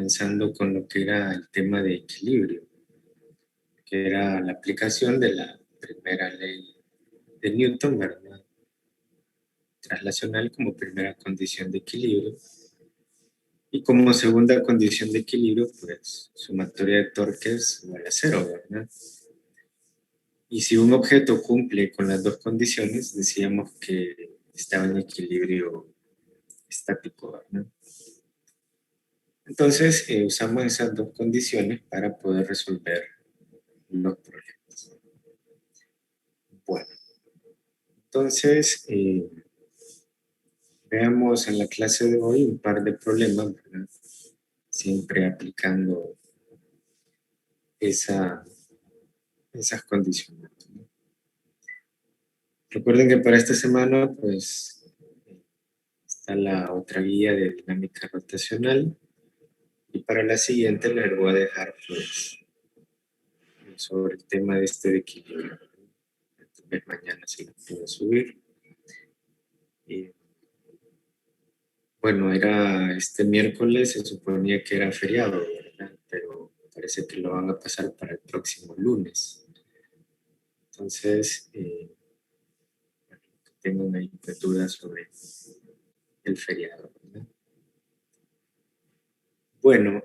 comenzando con lo que era el tema de equilibrio, que era la aplicación de la primera ley de Newton, ¿verdad? Traslacional como primera condición de equilibrio. Y como segunda condición de equilibrio, pues sumatoria de torques igual a cero, ¿verdad? Y si un objeto cumple con las dos condiciones, decíamos que estaba en equilibrio estático, ¿verdad? Entonces, usamos esas dos condiciones para poder resolver los problemas. Bueno, entonces, veamos en la clase de hoy un par de problemas, ¿verdad? Siempre aplicando esas condiciones, ¿no? Recuerden que para esta semana, pues, está la otra guía de dinámica rotacional. Y para la siguiente les voy a dejar, pues, sobre el tema de de equilibrio. Tal vez mañana se lo puedo subir. Y, bueno, era este miércoles, se suponía que era feriado, ¿verdad? Pero parece que lo van a pasar para el próximo lunes. Entonces, bueno, que tengan ahí dudas sobre el feriado, ¿verdad? Bueno,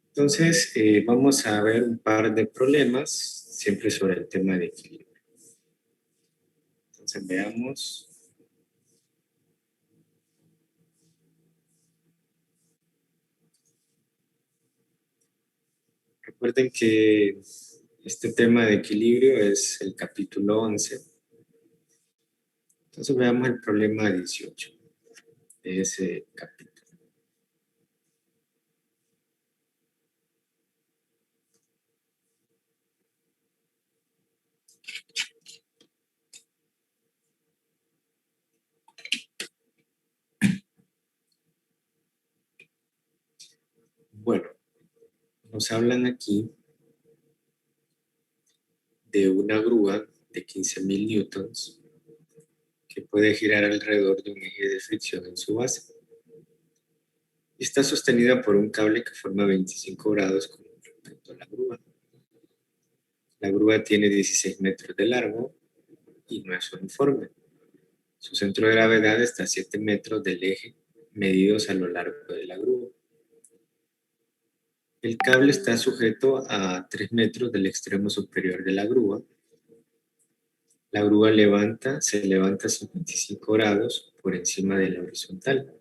entonces vamos a ver un par de problemas, siempre sobre el tema de equilibrio. Entonces veamos. Recuerden que este tema de equilibrio es el capítulo 11. Entonces veamos el problema 18 de ese capítulo. Bueno, nos hablan aquí de una grúa de 15.000 newtons que puede girar alrededor de un eje de fricción en su base. Y está sostenida por un cable que forma 25 grados con respecto a la grúa. La grúa tiene 16 metros de largo y no es uniforme. Su centro de gravedad está a 7 metros del eje, medidos a lo largo de la grúa. El cable está sujeto a 3 metros del extremo superior de la grúa. La grúa se levanta 55 grados por encima de la horizontal,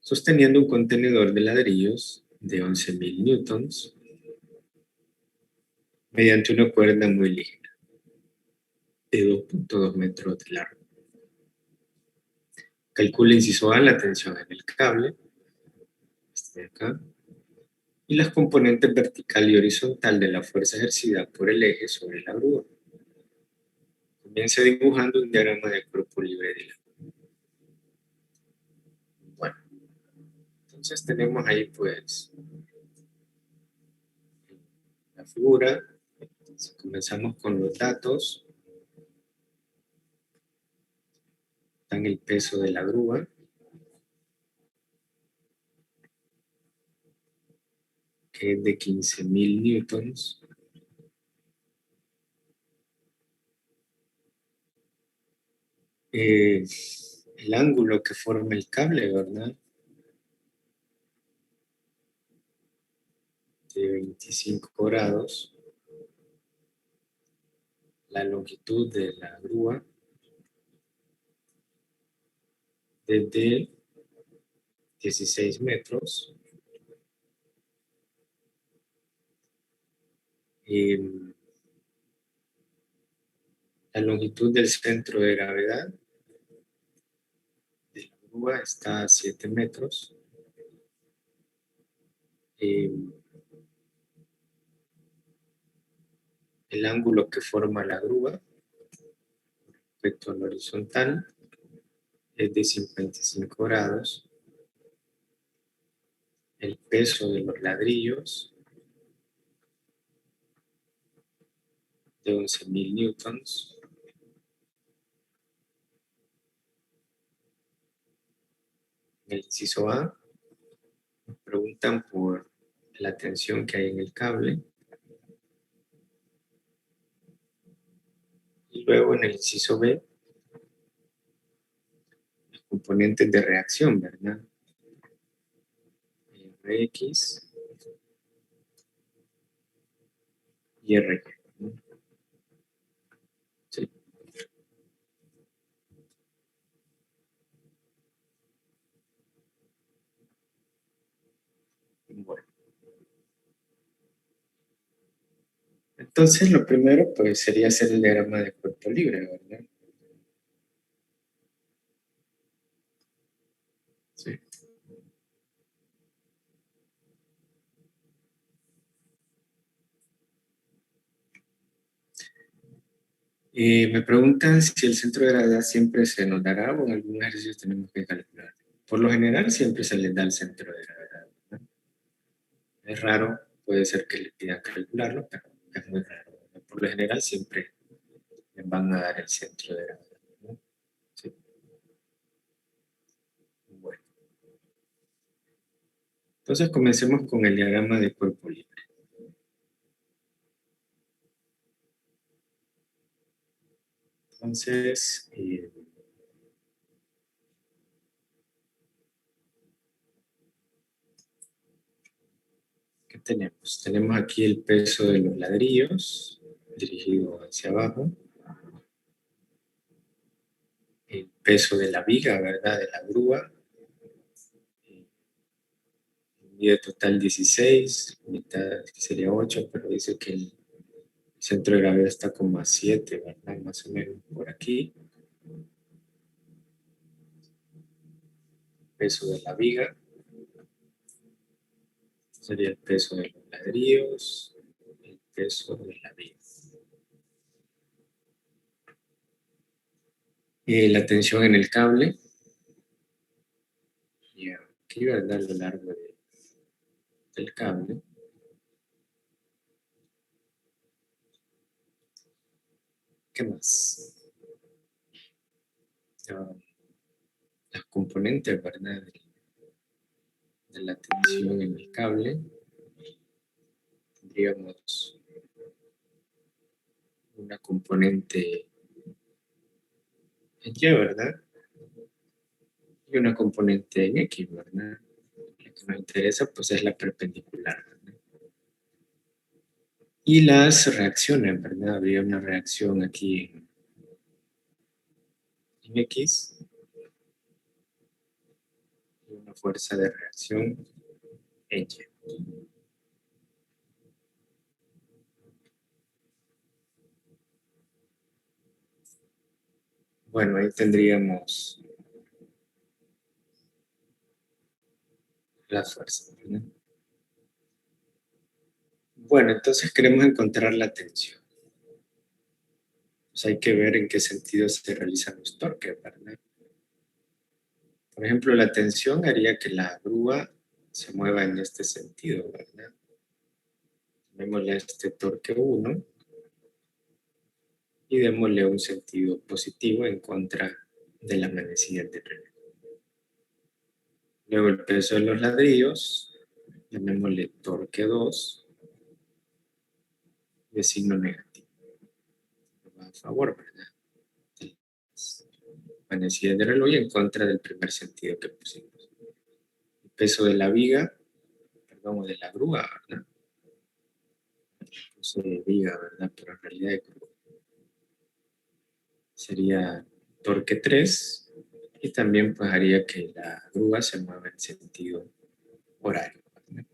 sosteniendo un contenedor de ladrillos de 11.000 newtons mediante una cuerda muy ligera, de 2.2 metros de largo. Calcula inciso A la tensión en el cable, este de acá, y las componentes vertical y horizontal de la fuerza ejercida por el eje sobre la grúa. Comienza dibujando un diagrama de cuerpo libre de la grúa. Bueno, entonces tenemos ahí pues la figura. Entonces, comenzamos con los datos. Dan el peso de la grúa. Que es de 15.000 newtons. El ángulo que forma el cable, ¿verdad? De 25 grados. La longitud de la grúa desde 16 metros. La longitud del centro de gravedad de la grúa está a 7 metros. El ángulo que forma la grúa respecto al horizontal es de 55 grados. El peso de los ladrillos de 11.000 newtons. El inciso A, Nos preguntan por la tensión que hay en el cable. Y luego en el inciso B, los componentes de reacción, ¿verdad? Rx y Ry, ¿no? Sí. Bueno. Entonces, lo primero, pues, sería hacer el diagrama de cuerpo libre, ¿verdad? Sí. Y me preguntan si el centro de gravedad siempre se nos dará o en algún ejercicio tenemos que calcular. Por lo general, siempre se les da el centro de gravedad, ¿verdad? Es raro, puede ser que les pidan calcularlo, pero es muy raro, ¿verdad? Por lo general, siempre les van a dar el centro de gravedad, ¿no? Sí. Bueno. Entonces, comencemos con el diagrama de cuerpo libre. Entonces, ¿qué tenemos? Tenemos aquí el peso de los ladrillos, dirigido hacia abajo. El peso de la viga, ¿verdad? De la grúa. Mide total 16, mitad sería 8, pero dice que el centro de gravedad está como a 7, ¿verdad? Más o menos por aquí. Peso de la viga. Sería el peso de los ladrillos, el peso de la viga. La tensión en el cable. Y aquí, ¿verdad? A lo largo del cable. ¿Qué más? Las componentes, ¿verdad? De la tensión en el cable. Tendríamos una componente en Y, ¿verdad? Y una componente en X, ¿verdad? La que nos interesa, pues, es la perpendicular, ¿verdad? Y las reacciones, ¿verdad? Habría una reacción aquí en X y una fuerza de reacción en Y. Bueno, ahí tendríamos las fuerzas, ¿verdad? Bueno, entonces queremos encontrar la tensión. Pues hay que ver en qué sentido se realizan los torques, ¿verdad? Por ejemplo, la tensión haría que la grúa se mueva en este sentido, ¿verdad? Démosle a este torque 1 y démosle un sentido positivo en contra de la manecilla del reloj. Luego el peso de los ladrillos, llamémosle torque 2 de signo negativo. Va a favor, ¿verdad? Manecilla del reloj y en contra del primer sentido que pusimos. El peso de la viga, perdón, o de la grúa, ¿verdad? Puse de viga, ¿verdad? Pero en realidad es grúa. Sería torque 3 y también pues haría que la grúa se mueva en sentido horario, ¿verdad?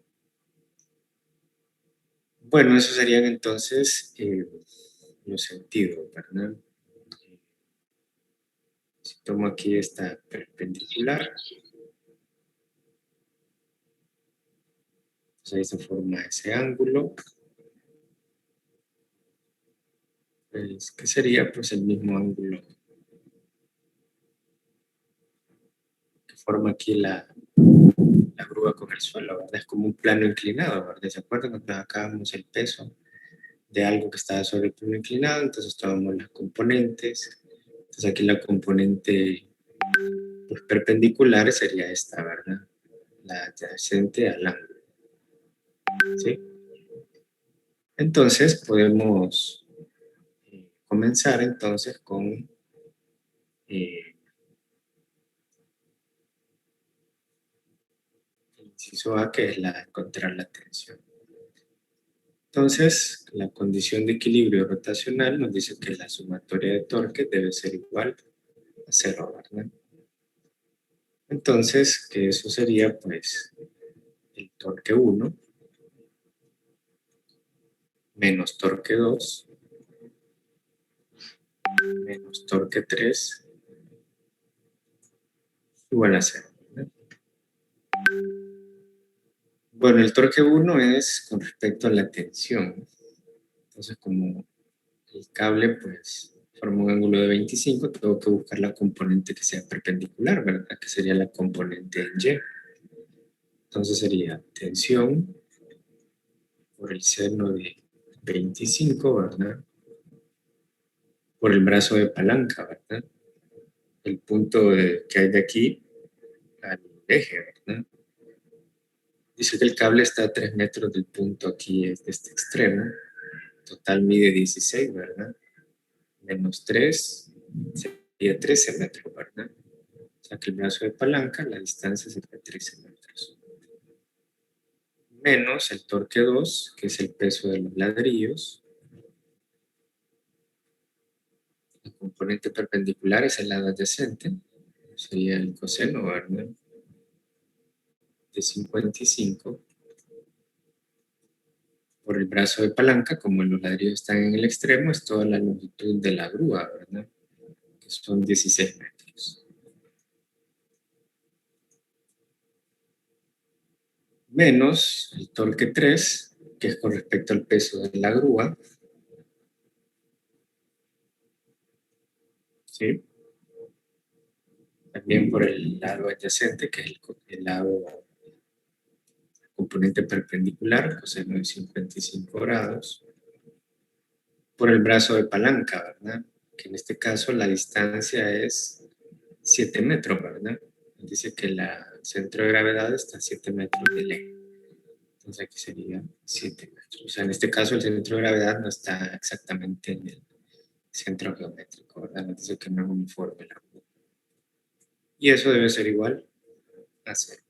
Bueno, esos serían entonces los sentidos, ¿verdad? Si tomo aquí esta perpendicular, pues ahí se forma ese ángulo, pues, que sería pues el mismo ángulo que forma aquí la grúa con el suelo, ¿verdad? Es como un plano inclinado, ¿verdad? ¿Se acuerdan cuando sacábamos el peso de algo que estaba sobre el plano inclinado? Entonces tomamos las componentes. Entonces aquí la componente pues, perpendicular sería esta, ¿verdad? la adyacente al ángulo. ¿Sí? Entonces podemos comenzar entonces con el inciso A, que es encontrar la tensión. Entonces, la condición de equilibrio rotacional nos dice que la sumatoria de torque debe ser igual a 0, ¿verdad? Entonces, que eso sería pues el torque 1 menos torque 2 menos torque 3 igual a 0, ¿verdad? Bueno, el torque 1 es con respecto a la tensión. Entonces, como el cable pues forma un ángulo de 25, tengo que buscar la componente que sea perpendicular, ¿verdad? Que sería la componente en Y. Entonces sería tensión por el seno de 25, ¿verdad? Por el brazo de palanca, ¿verdad? El punto que hay de aquí al eje, ¿verdad? Dice que el cable está a 3 metros del punto aquí, de este extremo. Total mide 16, ¿verdad? Menos 3 sería 13 metros, ¿verdad? O sea que el brazo de palanca, la distancia sería 13 metros. Menos el torque 2, que es el peso de los ladrillos. El componente perpendicular es el lado adyacente. Sería el coseno, ¿verdad? De 55 por el brazo de palanca, como los ladrillos están en el extremo, es toda la longitud de la grúa, ¿verdad? Que son 16 metros. Menos el torque 3, que es con respecto al peso de la grúa, ¿sí? También por el lado adyacente, que es el lado componente perpendicular, coseno de 55 grados, por el brazo de palanca, ¿verdad? Que en este caso la distancia es 7 metros, ¿verdad? Dice que el centro de gravedad está a 7 metros del eje. Entonces aquí sería 7 metros. O sea, en este caso el centro de gravedad no está exactamente en el centro geométrico, ¿verdad? Nos dice que no es uniforme el ángulo. Y eso debe ser igual a 0.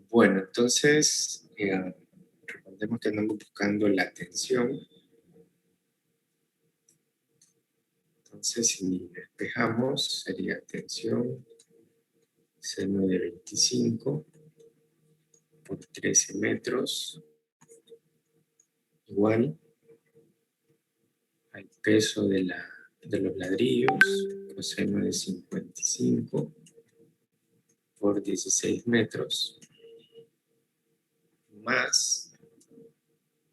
Bueno, entonces, recordemos que andamos buscando la tensión. Entonces, si despejamos, sería tensión seno de 25 por 13 metros igual al peso de los ladrillos, coseno de 55 por 16 metros, más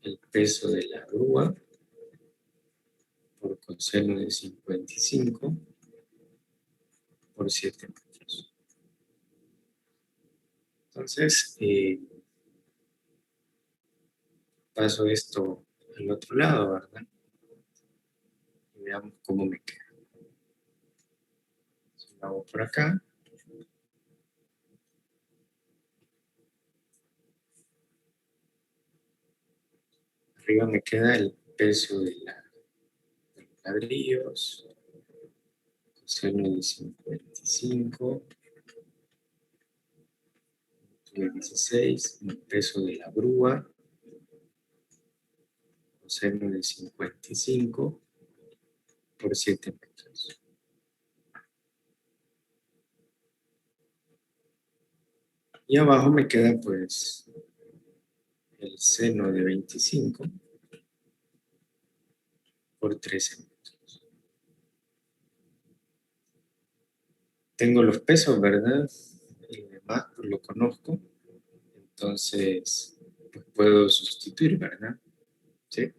el peso de la grúa por coseno de 55 por 7 metros. Entonces, paso esto al otro lado, ¿verdad? Y veamos cómo me queda. Entonces, lo hago por acá. Arriba me queda el peso de los ladrillos, coseno de 55, de 16, el peso de la grúa, coseno de 55 por 7 metros. Y abajo me queda pues el seno de 25 por 13 metros. Tengo los pesos, ¿verdad? Y demás, pues lo conozco. Entonces, pues puedo sustituir, ¿verdad? ¿Sí?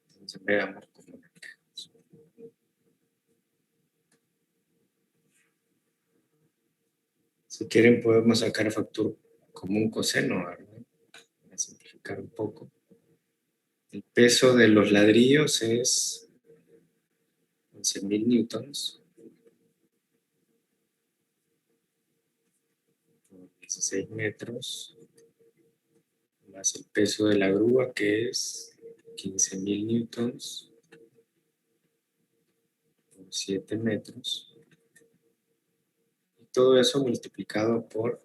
Entonces veamos cómo me queda. Si quieren podemos sacar factor común coseno, ¿verdad? Voy a simplificar un poco. El peso de los ladrillos es 11.000 newtons. por 16 metros, más el peso de la grúa, que es 15.000 newtons por 7 metros. Y todo eso multiplicado por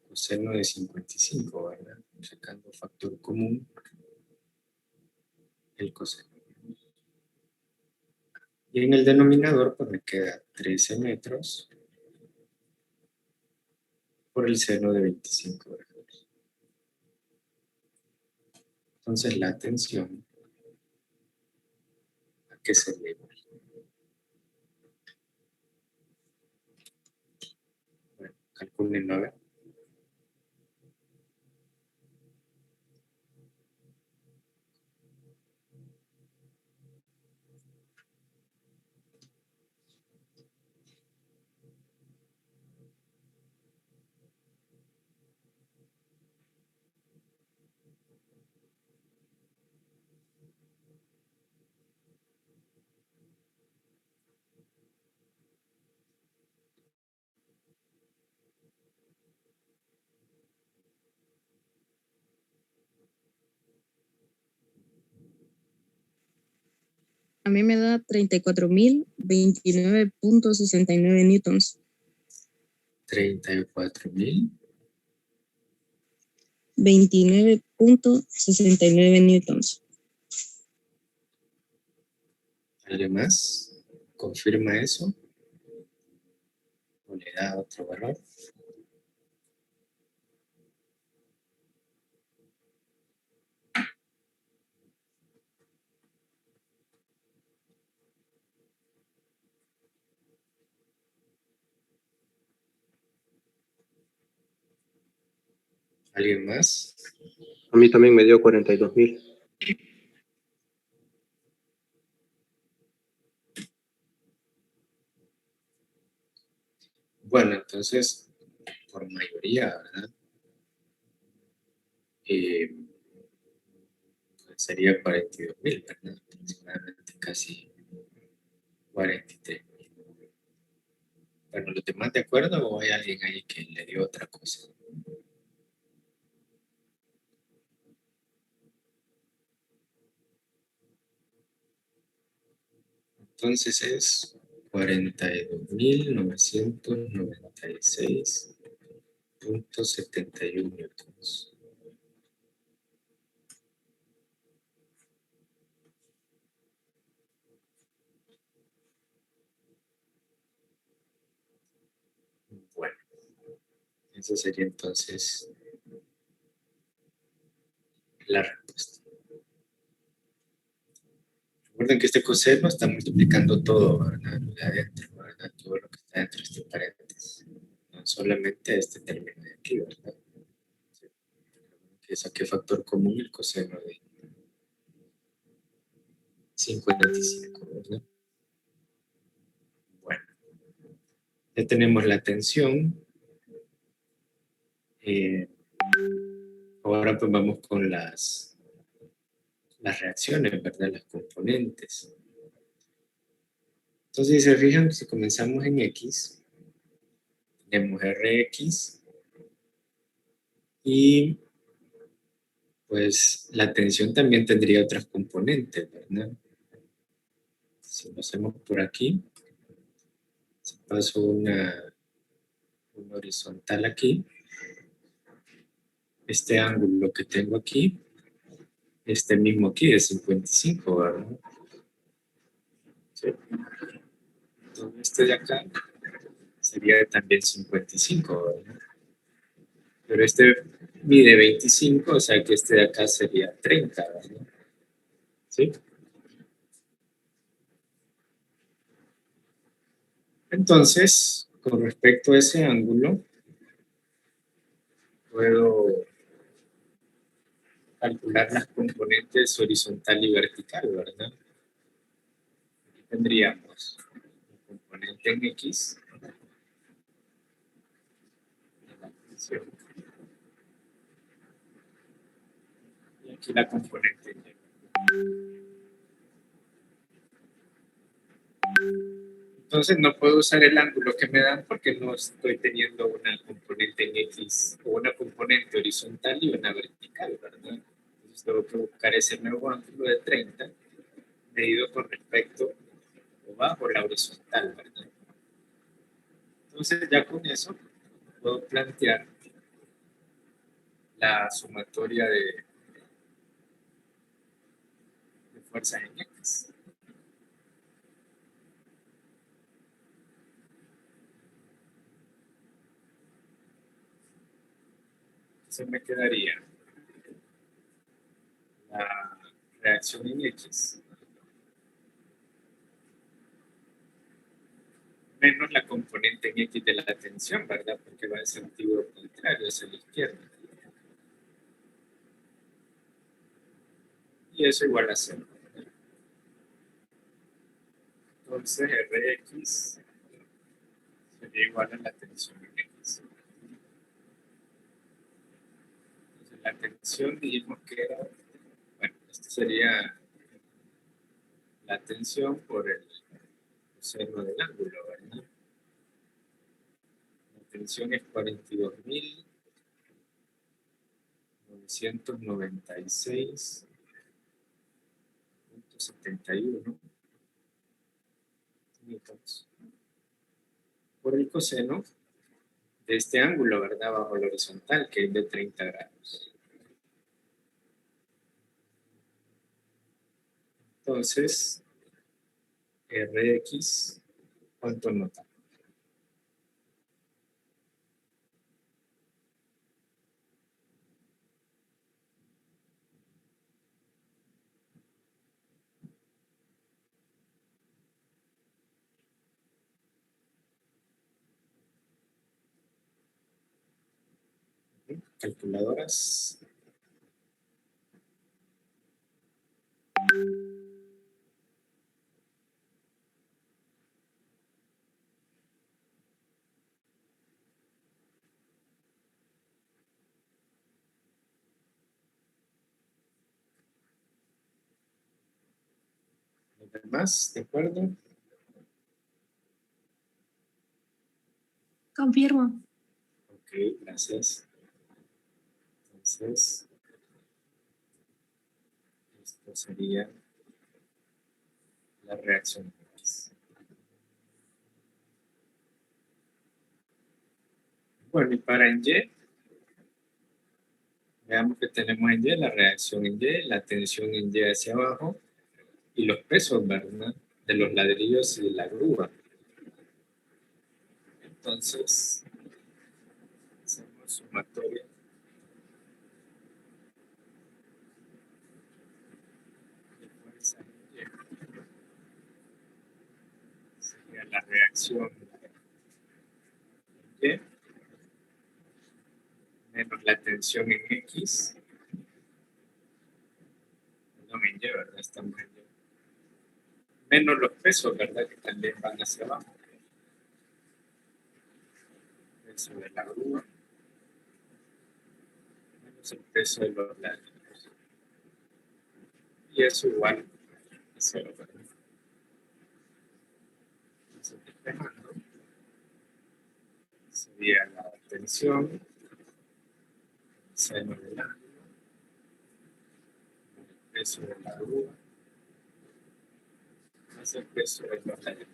coseno de 55, ¿verdad? Sacando factor común, el coseno. Y en el denominador, pues me queda 13 metros por el seno de 25 grados. Entonces la tensión, ¿a qué sería igual? Bueno, calculen, a ver. A mí me da 34.029.69 newtons. 34.000. 29.69 newtons. ¿Alguien más confirma eso? ¿O le da otro valor? ¿Alguien más? A mí también me dio 42.000. Bueno, entonces, por mayoría, ¿verdad? Sería 42.000, ¿verdad? Aproximadamente casi 43.000. Bueno, ¿los demás de acuerdo o hay alguien ahí que le dio otra cosa? Entonces es 42.996.71 newtons. Bueno, esa sería entonces la respuesta. Recuerden que este coseno está multiplicando todo, ¿verdad? Lo de adentro, ¿verdad? Todo lo que está dentro de este paréntesis. No solamente este término de aquí, ¿verdad? Que saqué factor común el coseno de 55, ¿verdad? Bueno, ya tenemos la tensión. Ahora pues vamos con las reacciones, ¿verdad? Las componentes. Entonces, si se fijan, si comenzamos en X, tenemos Rx y pues la tensión también tendría otras componentes, ¿verdad? Si lo hacemos por aquí, si paso una horizontal aquí, este ángulo que tengo aquí, este mismo aquí es 55, ¿verdad? ¿Sí? Entonces este de acá sería también 55, ¿verdad? Pero este mide 25, o sea que este de acá sería 30, ¿verdad? ¿Sí? Entonces, con respecto a ese ángulo, puedo calcular las componentes horizontal y vertical, ¿verdad? Aquí tendríamos la componente en X, la tensión, y aquí la componente en Y. Entonces no puedo usar el ángulo que me dan porque no estoy teniendo una componente en X o una componente horizontal y una vertical, ¿verdad? Entonces tengo que buscar ese nuevo ángulo de 30 medido con respecto o bajo la horizontal, ¿verdad? Entonces ya con eso puedo plantear la sumatoria de fuerzas en X. Entonces me quedaría la reacción en X menos la componente en X de la tensión, ¿verdad? Porque va en sentido contrario, hacia la izquierda. Y eso igual a 0. Entonces Rx sería igual a la tensión en X. Entonces la tensión dijimos que era, bueno, esto sería la tensión por el coseno del ángulo, ¿verdad? La tensión es 42.996.71 newtons por el coseno de este ángulo, ¿verdad? Bajo la horizontal, que es de 30 grados. Entonces, Rx, ¿cuánto nota? Calculadoras. ¿Los demás? ¿De acuerdo? Confirmo. Ok, gracias. Entonces, esto sería la reacción X. Bueno, y para en Y, veamos que tenemos en Y la reacción en Y, la tensión en Y hacia abajo y los pesos, ¿verdad? De los ladrillos y la grúa. Entonces, hacemos sumatoria de fuerza en Y. Sería la reacción en Y menos la tensión en X. No en Y, ¿verdad? Estamos en Y. Menos los pesos, ¿verdad? Que también van hacia abajo. Peso de la grúa menos el peso de los ladrillos. Y eso igual a 0, ¿verdad? Entonces, despejando, sería la tensión, el seno del ángulo, el peso de la grúa, más el peso de los ladrillos.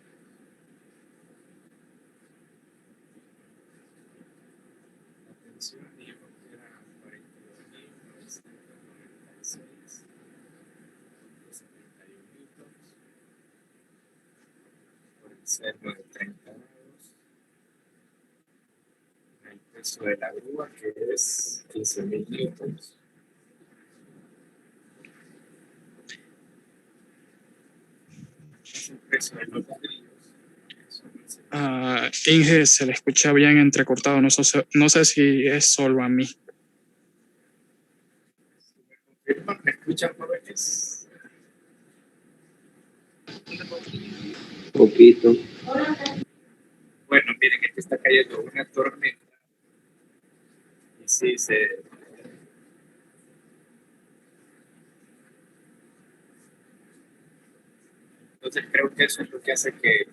La tensión dijimos que era 42.996.71 newtons por el seno de 30 grados. El peso de la grúa, que es 15.000 newtons. Es el peso de los ladrillos. Inge, se le escucha bien entrecortado. No sé si es solo a mí. ¿Me escuchan, jóvenes? Poquito. Bueno, miren, es que está cayendo una tormenta. Y sí, entonces creo que eso es lo que hace que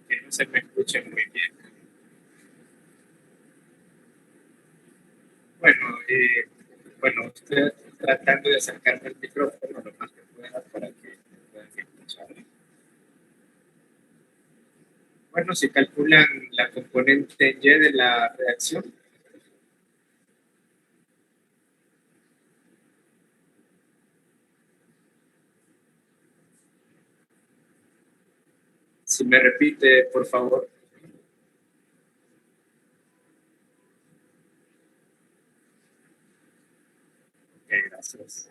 Que no se me escuche muy bien. Bueno, estoy tratando de acercarme al micrófono lo más que pueda para que me puedan escuchar. Bueno, si calculan la componente Y de la reacción, si me repite, por favor. Ok, gracias.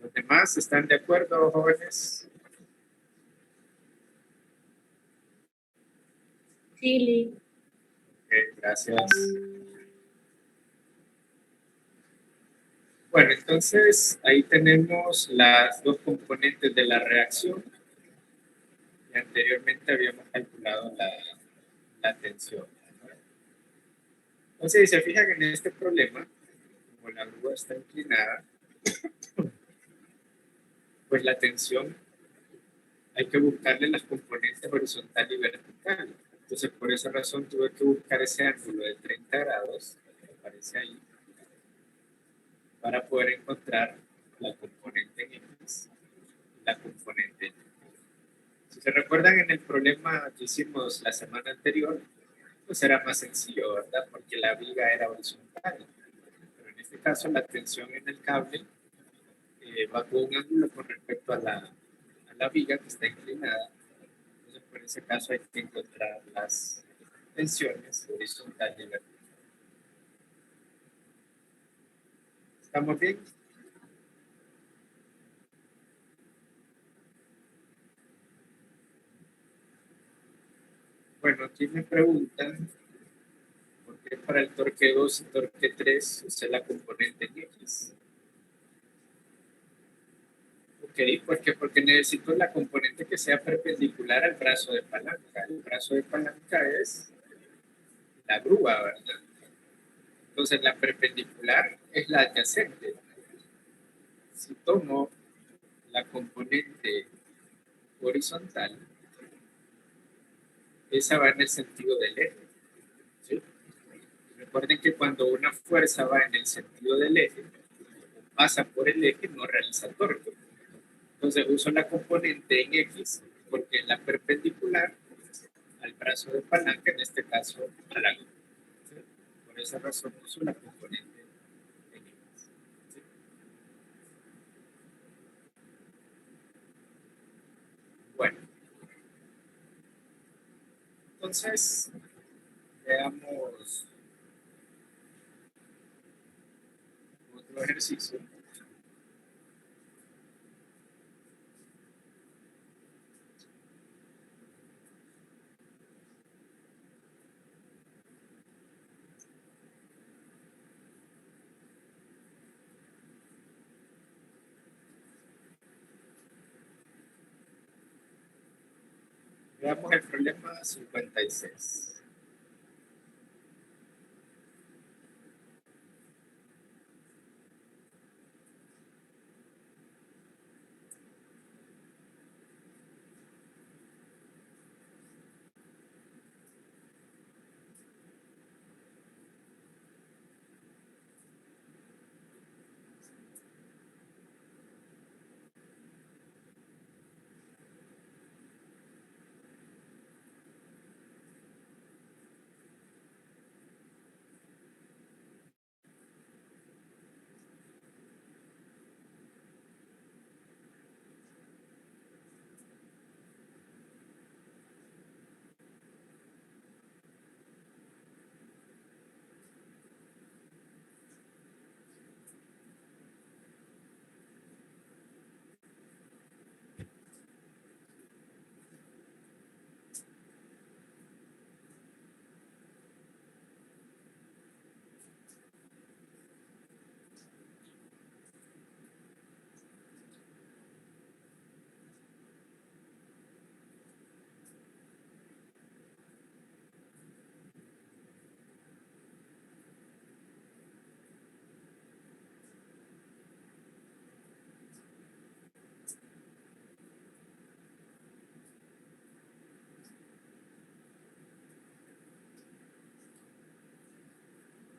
¿Los demás están de acuerdo, jóvenes? Sí. Ok, gracias. Bueno, entonces ahí tenemos las dos componentes de la reacción. Y anteriormente habíamos calculado la tensión. Entonces, si se fijan en este problema, como la grúa está inclinada, pues la tensión hay que buscarle las componentes horizontal y vertical. Entonces, por esa razón tuve que buscar ese ángulo de 30 grados, que aparece ahí, para poder encontrar la componente en X y la componente en Y. Si se recuerdan en el problema que hicimos la semana anterior, pues era más sencillo, ¿verdad? Porque la viga era horizontal. Pero en este caso la tensión en el cable va con un ángulo con respecto a la viga que está inclinada. Entonces, por ese caso hay que encontrar las tensiones horizontal y vertical. ¿Estamos bien? Bueno, aquí me preguntan por qué para el torque 2 y torque 3 usé la componente en X. Ok, porque necesito la componente que sea perpendicular al brazo de palanca. El brazo de palanca es la grúa, ¿verdad? Entonces la perpendicular es la adyacente. Si tomo la componente horizontal, esa va en el sentido del eje. ¿Sí? Recuerden que cuando una fuerza va en el sentido del eje, pasa por el eje, no realiza torque. Entonces uso la componente en X porque es la perpendicular al brazo de palanca, en este caso a la grúa. ¿Sí? Por esa razón uso la componente en X. ¿Sí? Bueno, entonces veamos otro ejercicio. Veamos el problema 56.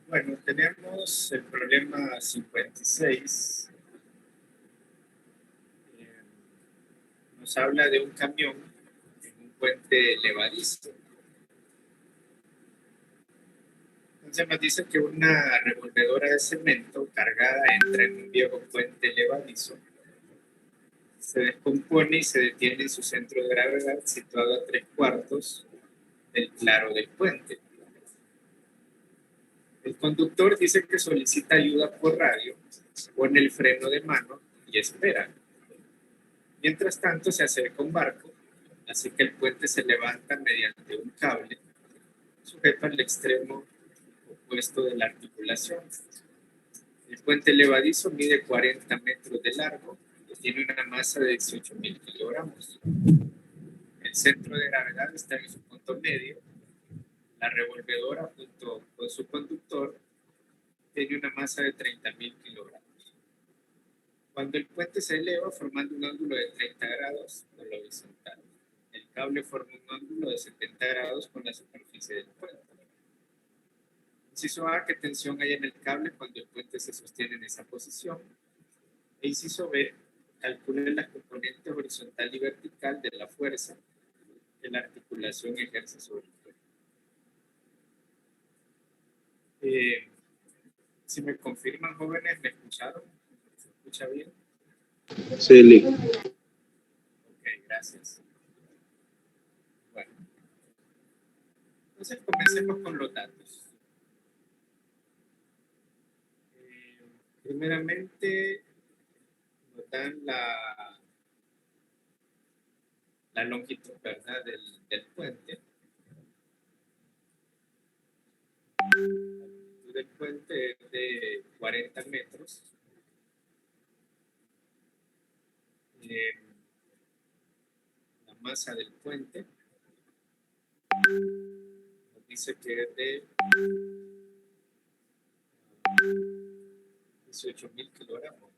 Bueno, tenemos el problema 56. Nos habla de un camión en un puente levadizo. Entonces nos dice que una revolvedora de cemento cargada entra en un viejo puente levadizo, se descompone y se detiene en su centro de gravedad situado a 3/4 del claro del puente. El conductor dice que solicita ayuda por radio, pone el freno de mano y espera. Mientras tanto se acerca un barco, así que el puente se levanta mediante un cable sujeto al extremo opuesto de la articulación. El puente levadizo mide 40 metros de largo y tiene una masa de 18.000 kilogramos. El centro de gravedad está en su punto medio. La revolvedora junto con su conductor tiene una masa de 30.000 kilogramos. Cuando el puente se eleva formando un ángulo de 30 grados con la horizontal, el cable forma un ángulo de 70 grados con la superficie del puente. Inciso A, ¿qué tensión hay en el cable cuando el puente se sostiene en esa posición? E inciso B, calcule las componentes horizontal y vertical de la fuerza que la articulación ejerce sobre el puente. Si me confirman, jóvenes, ¿me escucharon? ¿Se escucha bien? Sí, Lee. Ok, gracias. Bueno, entonces comencemos con los datos. Primeramente, nos dan la longitud, ¿verdad?, del puente. La longitud del puente es de 40 metros. La masa del puente nos dice que es de 18.000 kilogramos.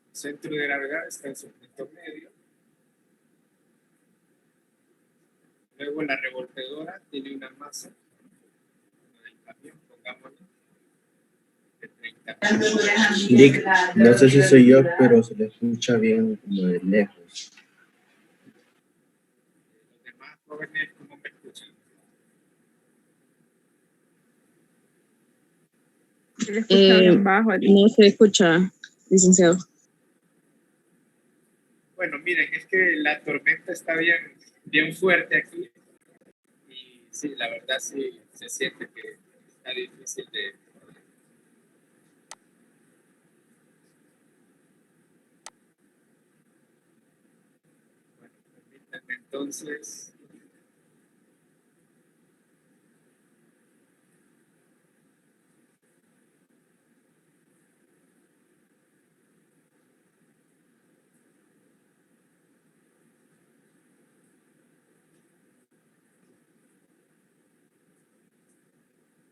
El centro de gravedad está en su punto medio. Luego la revolvedora tiene una masa, del camión, pongámosle, de 30 metros. Dick, no sé si soy yo, pero se le escucha bien como de lejos. Los demás jóvenes, ¿cómo me escuchan? Se le escucha bien bajo. No se escucha, licenciado. Bueno, miren, es que la tormenta está bien fuerte aquí. Y sí, la verdad sí se siente que está difícil de... Bueno, permítanme entonces...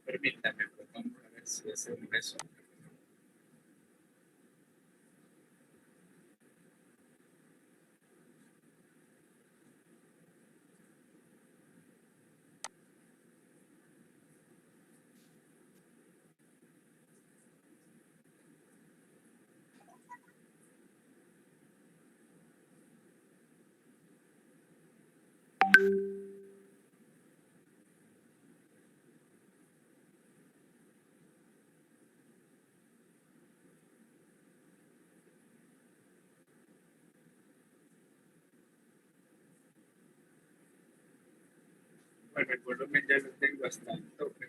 Permítame, pues vamos a ver si hacemos eso. Bueno, el volumen ya lo tengo hasta el tope.